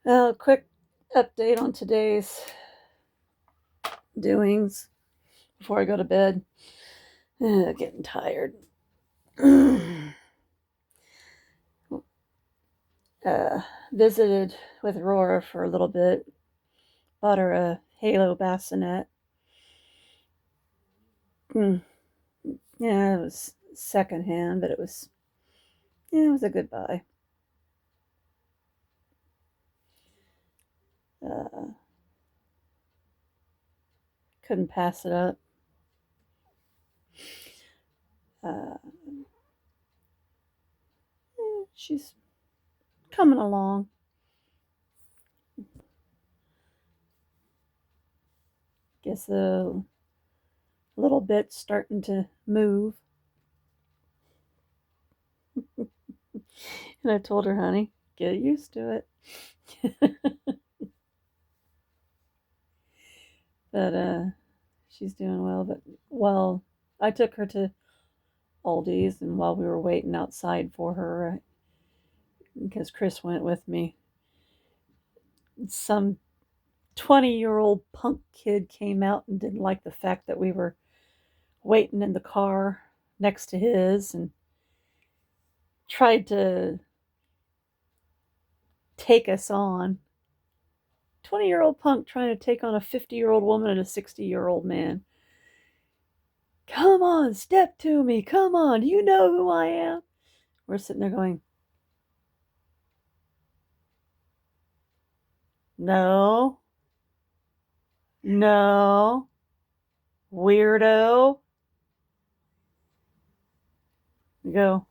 Well, quick update on today's doings before I go to bed. Getting tired. uh, Visited with Aurora for a little bit. Bought her a Halo bassinet. Yeah, it was secondhand, but it was a good buy. Uh, couldn't pass it up. Uh, she's coming along. Guess a little bit starting to move. And I told her, honey, get used to it. But she's doing well. But while I took her to Aldi's, and while we were waiting outside for her, because Chris went with me, some 20-year-old punk kid came out and didn't like the fact that we were waiting in the car next to his and tried to take us on. 20-year-old punk trying to take on a 50-year-old woman and a 60-year-old man. Come on, step to me. Come on. Do you know who I am? We're sitting there going, no, no, weirdo. We go.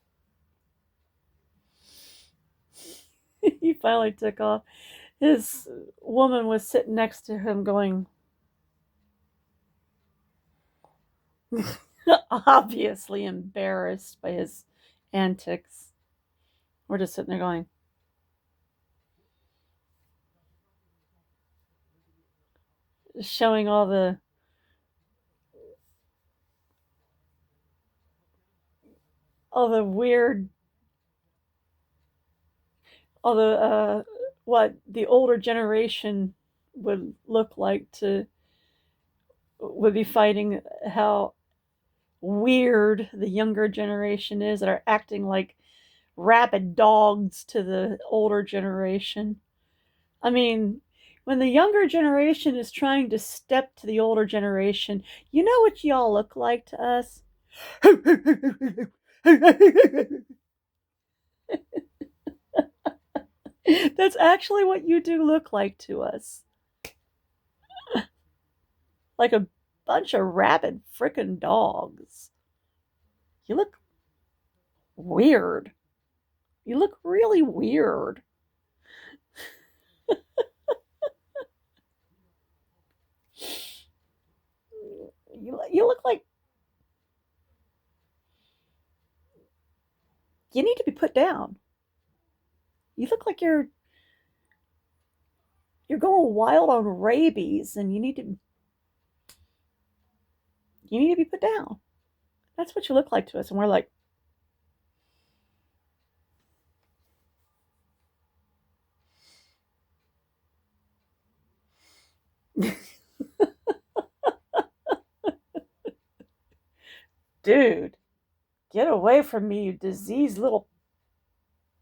He finally took off. His woman was sitting next to him going, obviously embarrassed by his antics. We're just sitting there going, showing all the weird, all the what the older generation would look like to would be fighting, how weird the younger generation is that are acting like rabid dogs to the older generation. I mean, when the younger generation is trying to step to the older generation, you know what y'all look like to us? That's actually what you do look like to us. Like a bunch of rabid frickin' dogs. You look weird. You look really weird. You look like you need to be put down. You look like you're going wild on rabies, and you need to be put down. That's what you look like to us, and we're like, dude, get away from me, you diseased little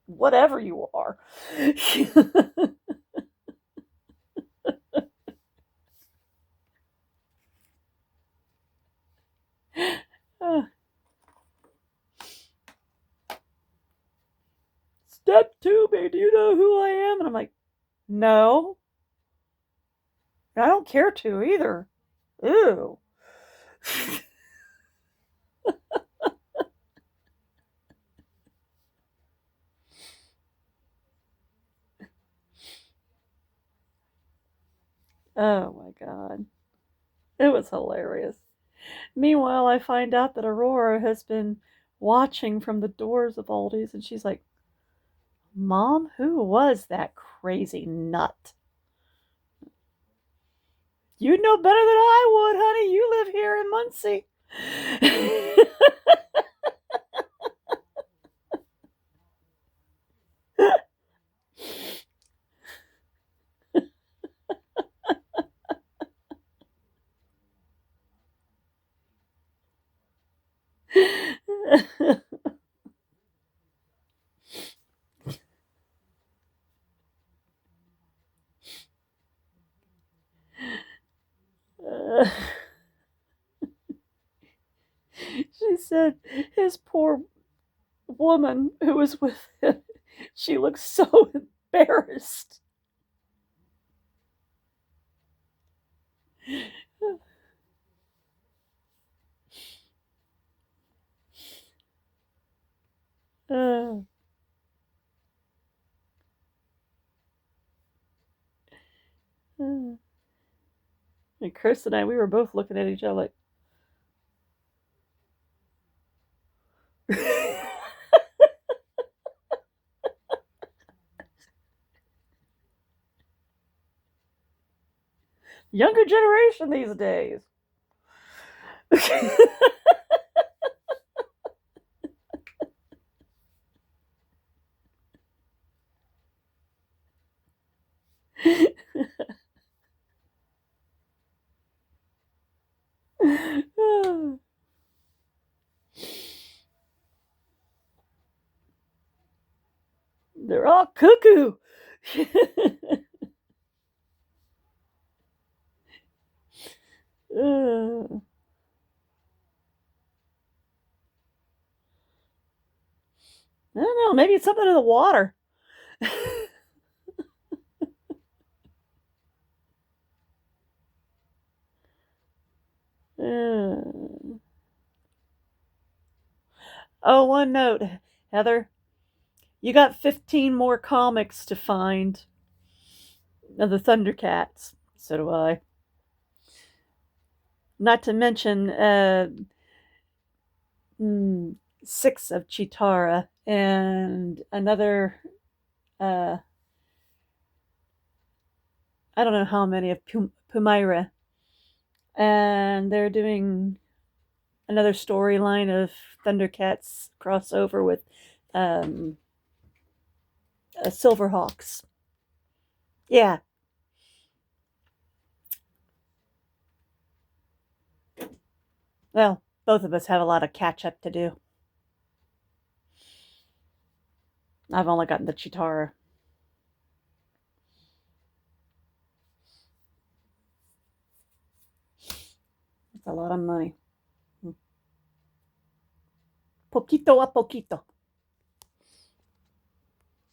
whatever you are. Step to me. Do you know who I am? And I'm like, no. I don't care to either. Ew. Oh my God. It was hilarious. Meanwhile, I find out that Aurora has been watching from the doors of Aldi's, and she's like, Mom, who was that crazy nut? You'd know better than I would, honey. You live here in Muncie. said his poor woman who was with him, she looked so embarrassed. Uh, uh. And Chris and I, we were both looking at each other like, younger generation these days. They're all cuckoo. I don't know. Maybe it's something in the water. Oh, one note, Heather. You got 15 more comics to find of the Thundercats. So do I. Not to mention 6 of Chitara and another, uh, I don't know how many of Pumaira. And they're doing another storyline of Thundercats crossover with um, Silverhawks. Yeah. Well, both of us have a lot of catch up to do. I've only gotten the Chitara. It's a lot of money. Poquito a poquito.